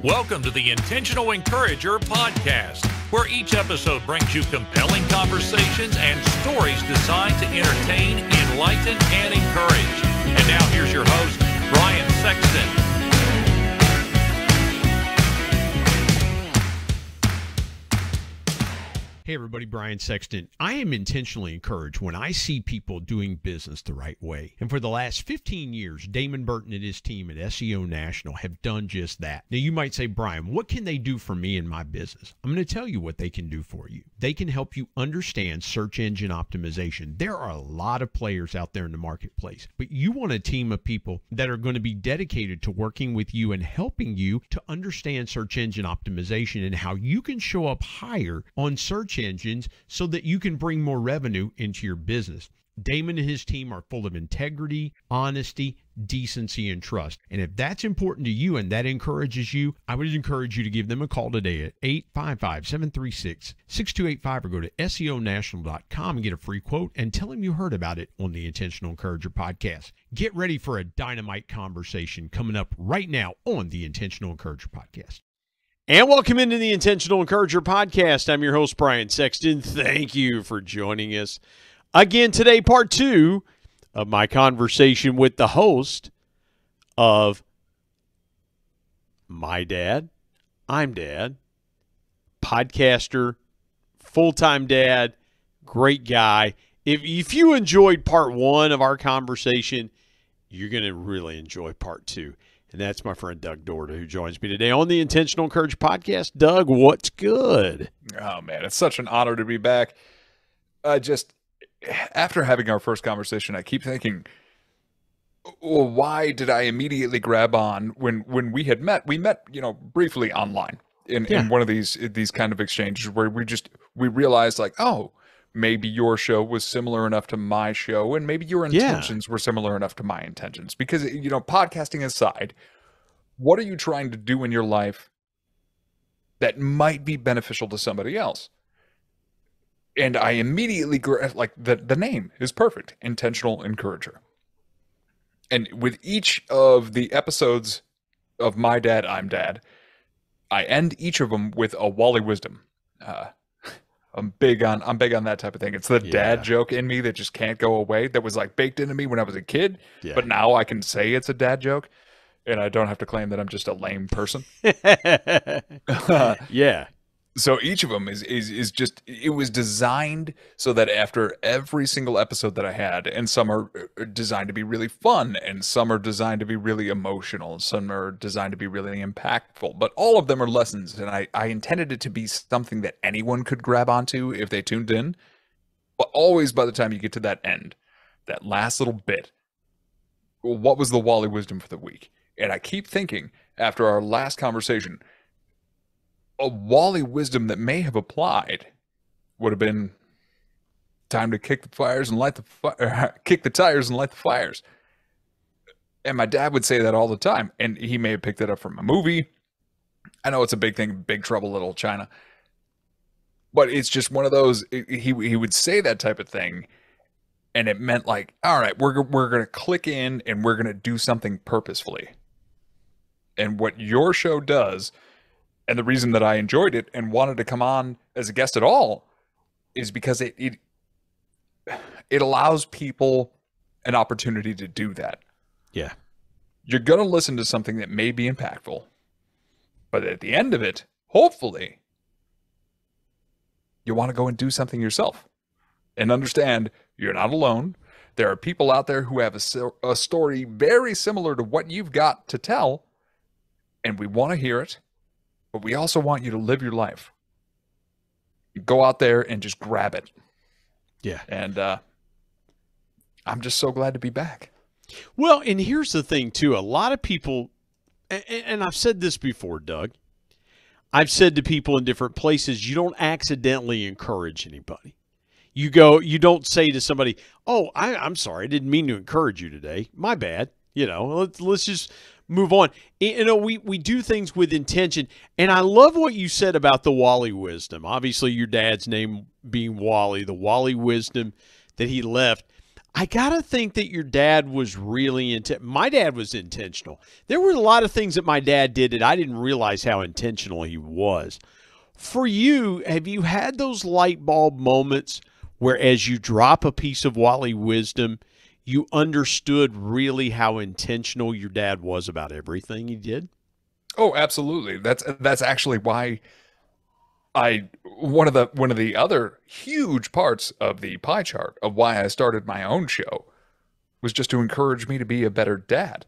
Welcome to the Intentional Encourager podcast, where each episode brings you compelling conversations and stories designed to entertain, enlighten, and encourage. And now here's your host, Brian Sexton. Hey everybody, Brian Sexton. I am intentionally encouraged when I see people doing business the right way. And for the last 15 years, Damon Burton and his team at SEO National have done just that. Now you might say, Brian, what can they do for me in my business? I'm going to tell you what they can do for you. They can help you understand search engine optimization. There are a lot of players out there in the marketplace, but you want a team of people that are going to be dedicated to working with you and helping you to understand search engine optimization and how you can show up higher on search engines so that you can bring more revenue into your business. Damon and his team are full of integrity, honesty, decency, and trust. And if that's important to you and that encourages you, I would encourage you to give them a call today at 855-736-6285 or go to SEOnational.com and get a free quote and tell them you heard about it on the Intentional Encourager podcast. Get ready for a dynamite conversation coming up right now on the Intentional Encourager podcast. And welcome into the Intentional Encourager podcast. I'm your host, Brian Sexton. Thank you for joining us. Again, today, part 2 of my conversation with the host of My Dad, I'm Dad, podcaster, full-time dad, great guy. If you enjoyed part 1 of our conversation, you're going to really enjoy part 2. And that's my friend Doug Dorda, who joins me today on the Intentional Encourage podcast. Doug, what's good? Oh, man, it's such an honor to be back. After having our first conversation, I keep thinking, well, why did I immediately grab on when we had met? We met, briefly online in one of these kind of exchanges where we realized like, oh, maybe your show was similar enough to my show, and maybe your intentions were similar enough to my intentions. Because, podcasting aside, what are you trying to do in your life that might be beneficial to somebody else? And I immediately, the name is perfect, Intentional Encourager. And with each of the episodes of My Dad, I'm Dad, I end each of them with a Wally Wisdom. I'm big on that type of thing. It's the dad joke in me that just can't go away. That was like baked into me when I was a kid, but now I can say it's a dad joke, and I don't have to claim that I'm just a lame person. Yeah. So each of them is just, it was designed so that after every single episode that I had, and some are designed to be really fun, and some are designed to be really emotional, and some are designed to be really impactful, but all of them are lessons, and I intended it to be something that anyone could grab onto if they tuned in, but always by the time you get to that end, that last little bit, what was the Wally Wisdom for the week? And I keep thinking, after our last conversation, a Wally Wisdom that may have applied would have been time to kick the tires and light the fires. And my dad would say that all the time, and he may have picked it up from a movie. I know it's a big thing, Big Trouble Little China, but it's just one of those. He would say that type of thing, and it meant like, all right, we're gonna click in and we're gonna do something purposefully. And what your show does, and the reason that I enjoyed it and wanted to come on as a guest at all, is because it allows people an opportunity to do that. Yeah. You're going to listen to something that may be impactful, but at the end of it, hopefully, you want to go and do something yourself and understand you're not alone. There are people out there who have a story very similar to what you've got to tell, and we want to hear it. But we also want you to live your life. Go out there and just grab it. Yeah. And I'm just so glad to be back. Well, and here's the thing, too. A lot of people, and I've said this before, Doug. I've said to people in different places, you don't accidentally encourage anybody. You don't say to somebody, oh, I'm sorry, I didn't mean to encourage you today. My bad. Let's just move on. We do things with intention. And I love what you said about the Wally Wisdom. Obviously, your dad's name being Wally, the Wally Wisdom that he left. I got to think that your dad was really my dad was intentional. There were a lot of things that my dad did that I didn't realize how intentional he was. For you, have you had those light bulb moments where as you drop a piece of Wally wisdom, you understood really how intentional your dad was about everything he did? Oh, absolutely. That's actually why one of the other huge parts of the pie chart of why I started my own show was just to encourage me to be a better dad,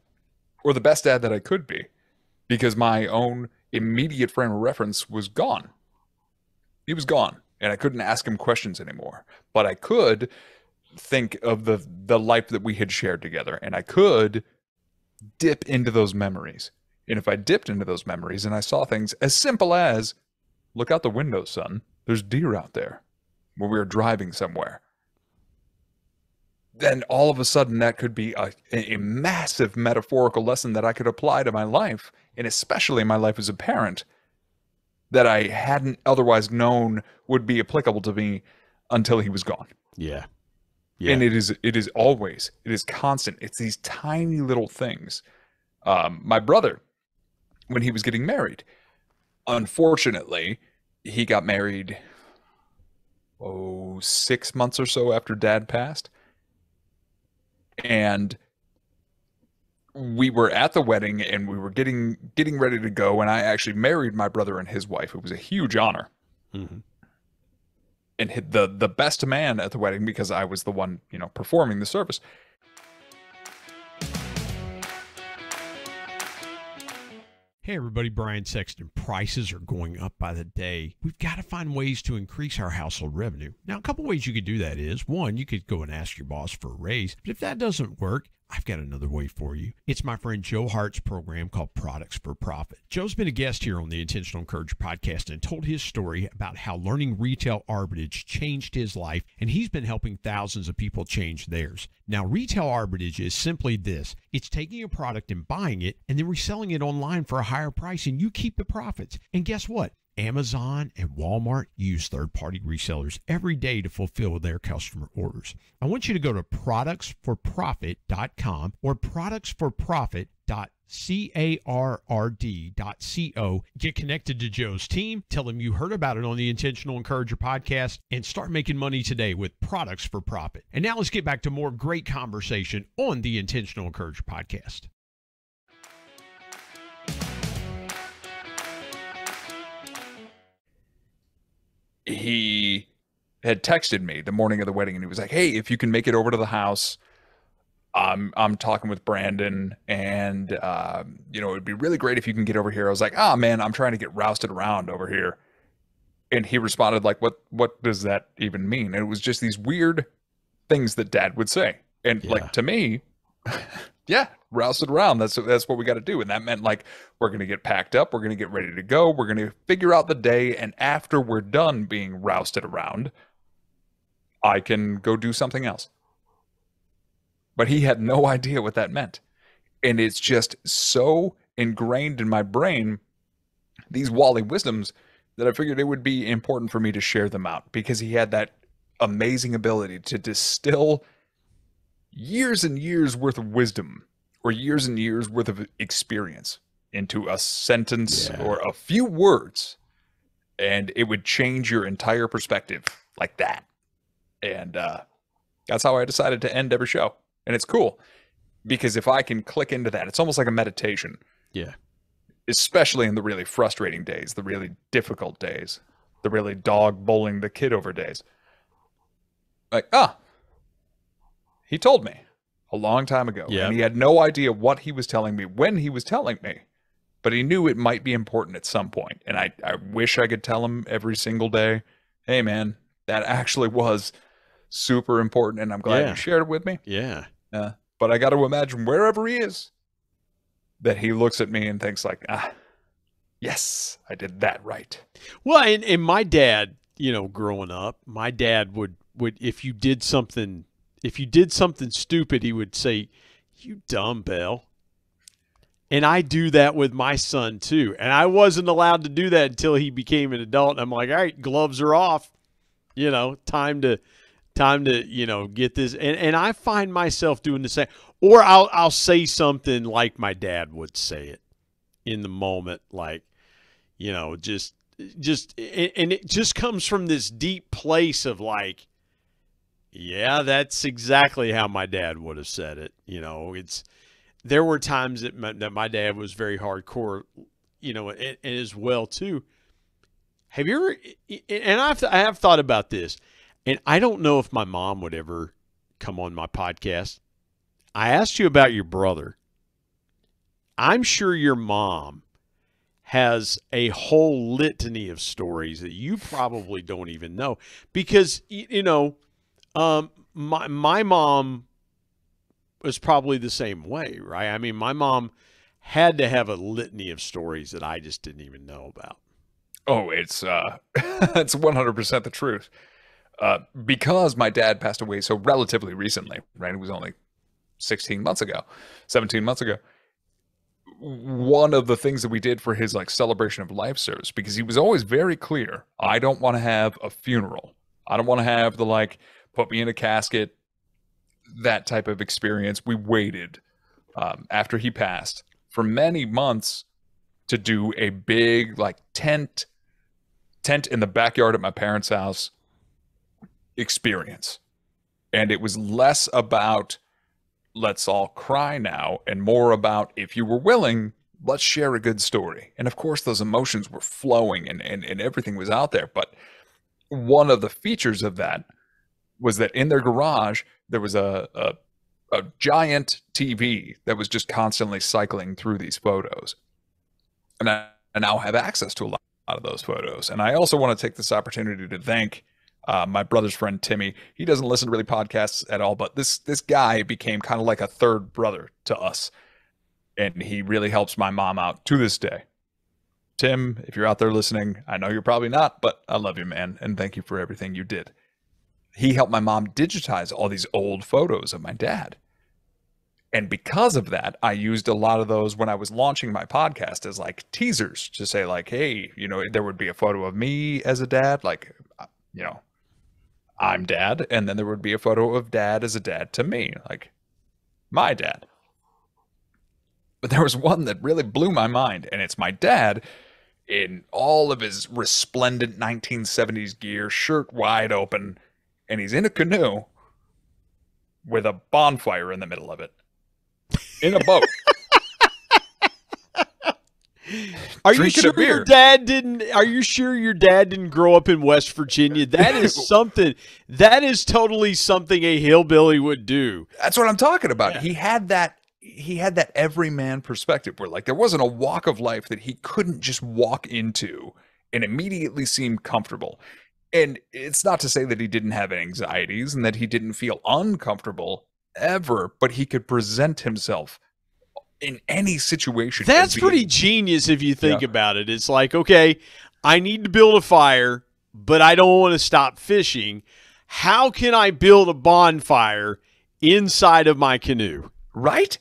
or the best dad that I could be, because my own immediate frame of reference was gone. He was gone, and I couldn't ask him questions anymore. But I could think of the life that we had shared together, and I could dip into those memories. And if I dipped into those memories and I saw things as simple as, look out the window, son, there's deer out there, when we were driving somewhere, then all of a sudden that could be a massive metaphorical lesson that I could apply to my life, and especially my life as a parent, that I hadn't otherwise known would be applicable to me until he was gone. Yeah. And it is always, it is constant. It's these tiny little things. My brother, when he was getting married, unfortunately, he got married 6 months or so after Dad passed. And we were at the wedding and we were getting ready to go, and I actually married my brother and his wife. It was a huge honor. Mm-hmm. And hit the best man at the wedding, because I was the one, performing the service. Hey everybody, Brian Sexton. Prices are going up by the day. We've got to find ways to increase our household revenue. Now, a couple ways you could do that is, one, you could go and ask your boss for a raise. But if that doesn't work, I've got another way for you. It's my friend Joe Hart's program called Products for Profit. Joe's been a guest here on the Intentional Encourager podcast and told his story about how learning retail arbitrage changed his life, and he's been helping thousands of people change theirs. Now, retail arbitrage is simply this. It's taking a product and buying it and then reselling it online for a higher price, and you keep the profits. And guess what? Amazon and Walmart use third-party resellers every day to fulfill their customer orders. I want you to go to productsforprofit.com or productsforprofit.carrd.co. Get connected to Joe's team. Tell him you heard about it on the Intentional Encourager podcast, and start making money today with Products for Profit. And now let's get back to more great conversation on the Intentional Encourager podcast. He had texted me the morning of the wedding, and he was like, "Hey, if you can make it over to the house, I'm talking with Brandon, and it'd be really great if you can get over here." I was like, "Ah, man, I'm trying to get rousted around over here." And he responded like, "What does that even mean?" And it was just these weird things that Dad would say, and like to me, yeah, rousted around. That's what we got to do, and that meant like we're gonna get packed up, we're gonna get ready to go, we're gonna figure out the day, and after we're done being rousted around, I can go do something else. But he had no idea what that meant, and it's just so ingrained in my brain, these Wally Wisdoms, that I figured it would be important for me to share them out, because he had that amazing ability to distill years and years worth of wisdom, or years and years worth of experience, into a sentence or a few words, and it would change your entire perspective like that. And that's how I decided to end every show. And it's cool, because if I can click into that, it's almost like a meditation. Yeah. Especially in the really frustrating days, the really difficult days, the really dog bowling the kid over days. Like, he told me a long time ago, and he had no idea what he was telling me when he was telling me, but he knew it might be important at some point. And I wish I could tell him every single day, "Hey man, that actually was super important, and I'm glad you shared it with me." Yeah. But I got to imagine wherever he is, that he looks at me and thinks like, yes, I did that right. Well, and my dad, growing up, my dad would if you did something stupid, he would say, "You dumb Bill." And I do that with my son too. And I wasn't allowed to do that until he became an adult. And I'm like, all right, gloves are off. Time to time to, get this. And I find myself doing the same. Or I'll say something like my dad would say it in the moment, like, just and it just comes from this deep place of like, yeah, that's exactly how my dad would have said it. There were times that my dad was very hardcore, and as well too. Have you ever, and I have thought about this, and I don't know if my mom would ever come on my podcast. I asked you about your brother. I'm sure your mom has a whole litany of stories that you probably don't even know, because, my mom was probably the same way, right? I mean, my mom had to have a litany of stories that I just didn't even know about. Oh, it's it's 100% the truth. Because my dad passed away so relatively recently, right? It was only 17 months ago. One of the things that we did for his celebration of life service, because he was always very clear, I don't want to have a funeral. I don't want to have the put me in a casket, that type of experience. We waited after he passed for many months to do a big tent in the backyard at my parents' house experience. And it was less about let's all cry now and more about, if you were willing, let's share a good story. And of course those emotions were flowing and everything was out there. But one of the features of that was that in their garage there was a giant TV that was just constantly cycling through these photos. And I now have access to a lot of those photos. And I also want to take this opportunity to thank my brother's friend Timmy. He doesn't listen to really podcasts at all, but this guy became kind of like a third brother to us. And he really helps my mom out to this day. Tim, if you're out there listening, I know you're probably not, but I love you, man. And thank you for everything you did. He helped my mom digitize all these old photos of my dad. And because of that, I used a lot of those when I was launching my podcast as teasers to say hey, there would be a photo of me as a dad, I'm dad. And then there would be a photo of dad as a dad to me, my dad. But there was one that really blew my mind, and it's my dad in all of his resplendent 1970s gear, shirt wide open, and he's in a canoe with a bonfire in the middle of it. In a boat. Are you sure your dad didn't grow up in West Virginia? That is something. That is totally something a hillbilly would do. That's what I'm talking about. Yeah. He had that everyman perspective where there wasn't a walk of life that he couldn't just walk into and immediately seem comfortable. And it's not to say that he didn't have anxieties and that he didn't feel uncomfortable ever, but he could present himself in any situation. That's pretty genius if you think about it. It's okay, I need to build a fire, but I don't want to stop fishing. How can I build a bonfire inside of my canoe? Right?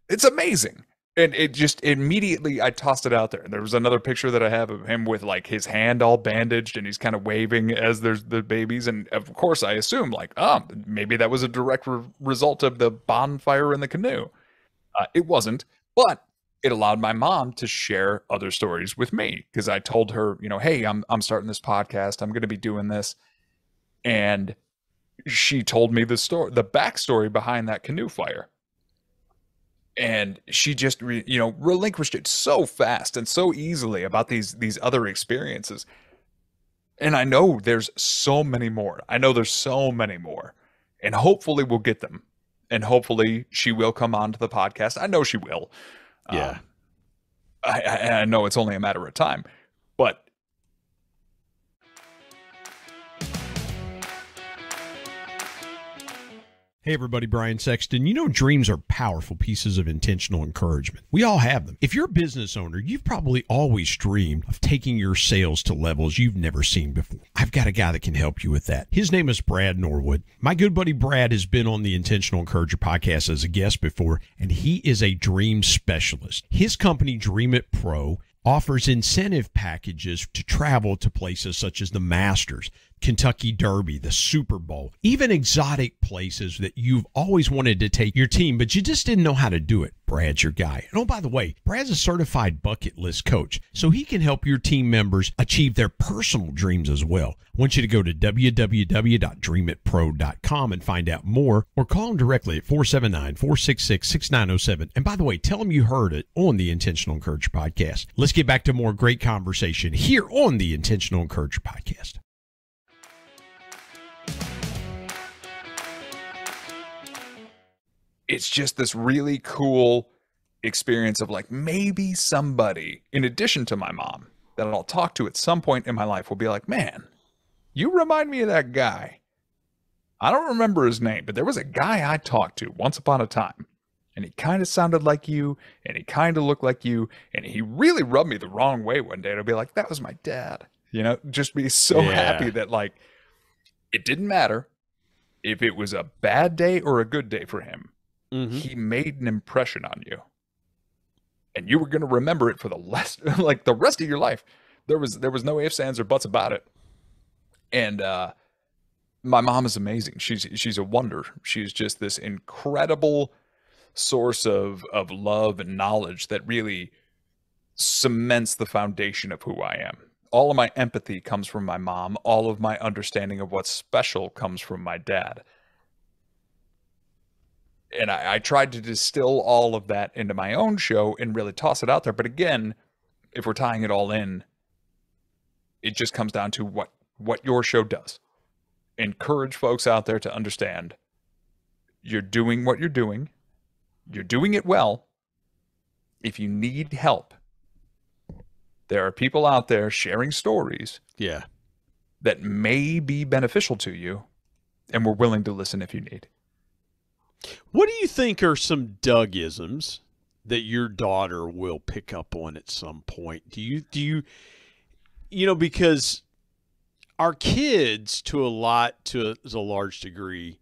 It's amazing. And it just immediately, I tossed it out there. There was another picture that I have of him with his hand all bandaged and he's kind of waving as there's the babies. And of course I assume maybe that was a direct result of the bonfire in the canoe. It wasn't, but it allowed my mom to share other stories with me, because I told her, hey, I'm starting this podcast. I'm going to be doing this. And she told me the backstory behind that canoe fire. And she just, relinquished it so fast and so easily about these other experiences. And I know there's so many more. And hopefully we'll get them. And hopefully she will come on to the podcast. I know she will. Yeah. I know it's only a matter of time. But Hey everybody, Brian Sexton. Dreams are powerful pieces of intentional encouragement. We all have them. If you're a business owner, you've probably always dreamed of taking your sales to levels you've never seen before. I've got a guy that can help you with that. His name is Brad Norwood. My good buddy Brad has been on the Intentional Encourager podcast as a guest before, and he is a dream specialist. His company, Dream It Pro, offers incentive packages to travel to places such as the Masters, Kentucky Derby, the Super Bowl, even exotic places that you've always wanted to take your team, but you just didn't know how to do it. Brad's your guy. And oh, by the way, Brad's a certified bucket list coach, so he can help your team members achieve their personal dreams as well. I want you to go to www.dreamitpro.com and find out more, or call him directly at 479-466-6907. And by the way, tell him you heard it on the Intentional Encourager podcast. Let's get back to more great conversation here on the Intentional Encourager podcast. It's just this really cool experience of like, maybe somebody, in addition to my mom, that I'll talk to at some point in my life will be like, man, you remind me of that guy. I don't remember his name, but there was a guy I talked to once upon a time, and he kind of sounded like you, and he kind of looked like you, and he really rubbed me the wrong way one day. And I'll be like, that was my dad. You know, just be so happy that, like, it didn't matter if it was a bad day or a good day for him. Mm-hmm. He made an impression on you, and you were going to remember it for the rest of your life. There was no ifs, ands, or buts about it. And my mom is amazing. She's a wonder. She's just this incredible source of love and knowledge that really cements the foundation of who I am. All of my empathy comes from my mom. All of my understanding of what's special comes from my dad. And I tried to distill all of that into my own show and really toss it out there. But again, if we're tying it all in, it just comes down to what your show does. Encourage folks out there to understand you're doing what you're doing. You're doing it well. If you need help, there are people out there sharing stories that may be beneficial to you, and we're willing to listen if you need. What do you think are some Doug-isms that your daughter will pick up on at some point? Do you because our kids to a large degree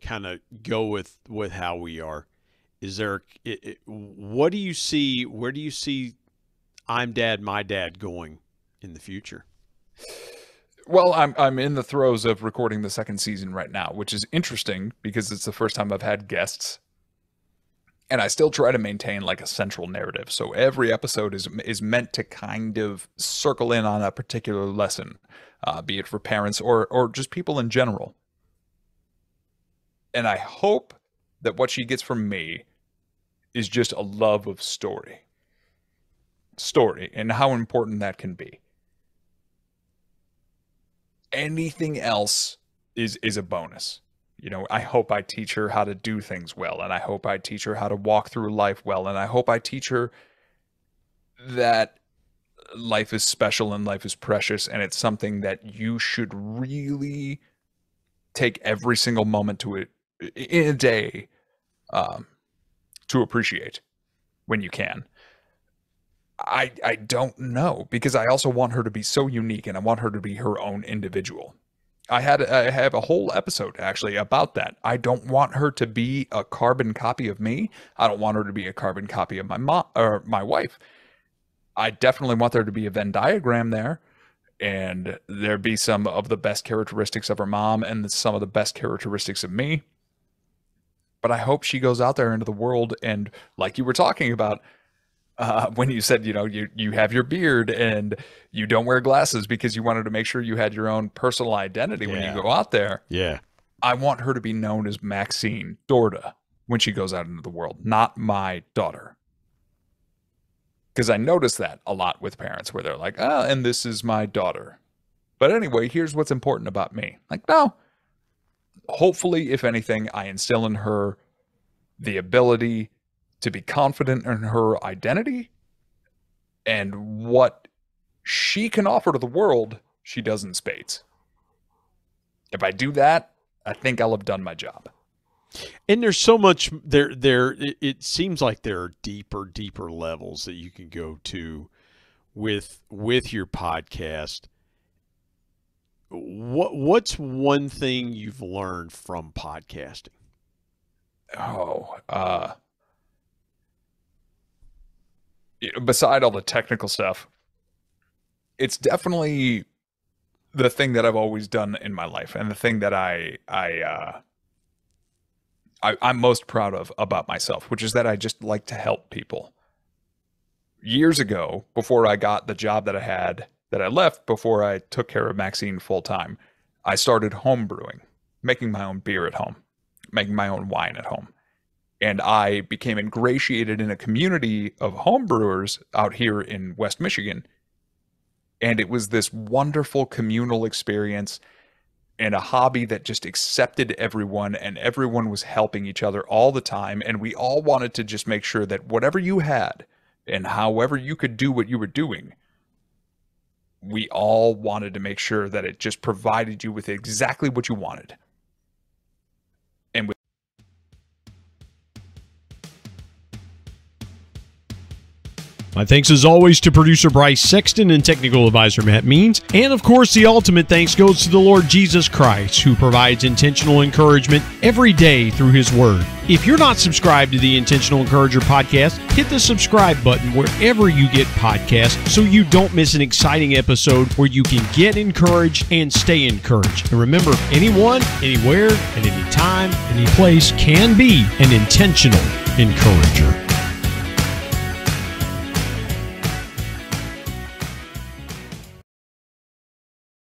kind of go with how we are. Is there what do you see, where do you see I'm Dad, my dad going in the future? Well, I'm in the throes of recording the second season right now, which is interesting because it's the first time I've had guests. And I still try to maintain like a central narrative. So every episode is meant to kind of circle in on a particular lesson, be it for parents or just people in general. And I hope that what she gets from me is just a love of story and how important that can be. Anything else is a bonus. You know, I hope I teach her how to do things well, and I hope I teach her how to walk through life well, and I hope I teach her that life is special and life is precious, and it's something that you should really take every single moment to it in a day to appreciate when you can. I don't know, because I also want her to be so unique, and I want her to be her own individual. I have a whole episode actually about that. I don't want her to be a carbon copy of me. I don't want her to be a carbon copy of my mom or my wife. I definitely want there to be a Venn diagram there, and there be some of the best characteristics of her mom and some of the best characteristics of me. But I hope she goes out there into the world, and like you were talking about, when you said, you have your beard and you don't wear glasses because you wanted to make sure you had your own personal identity when you go out there. Yeah. I want her to be known as Maxine Dorda when she goes out into the world, not my daughter. Because I notice that a lot with parents where they're like, and this is my daughter. But anyway, here's what's important about me. Like, no. Hopefully, if anything, I instill in her the ability to be confident in her identity, and what she can offer to the world, she does in spades. If I do that, I think I'll have done my job. And there's so much there. It seems like there are deeper levels that you can go to with your podcast. What's one thing you've learned from podcasting? Beside all the technical stuff, it's definitely the thing that I've always done in my life, and the thing that I'm most proud of about myself, which is that I just like to help people. Years ago, before I got the job that I had, that I left before I took care of Maxine full time, I started home brewing, making my own beer at home, making my own wine at home. And I became ingratiated in a community of home brewers out here in West Michigan. And it was this wonderful communal experience and a hobby that just accepted everyone, and everyone was helping each other all the time. And we all wanted to just make sure that whatever you had and however you could do what you were doing, we all wanted to make sure that it just provided you with exactly what you wanted. And with my thanks as always to producer Bryce Sexton and technical advisor Matt Means. And of course, the ultimate thanks goes to the Lord Jesus Christ, who provides intentional encouragement every day through his word. If you're not subscribed to the Intentional Encourager podcast, hit the subscribe button wherever you get podcasts so you don't miss an exciting episode where you can get encouraged and stay encouraged. And remember, anyone, anywhere, at any time, any place can be an intentional encourager.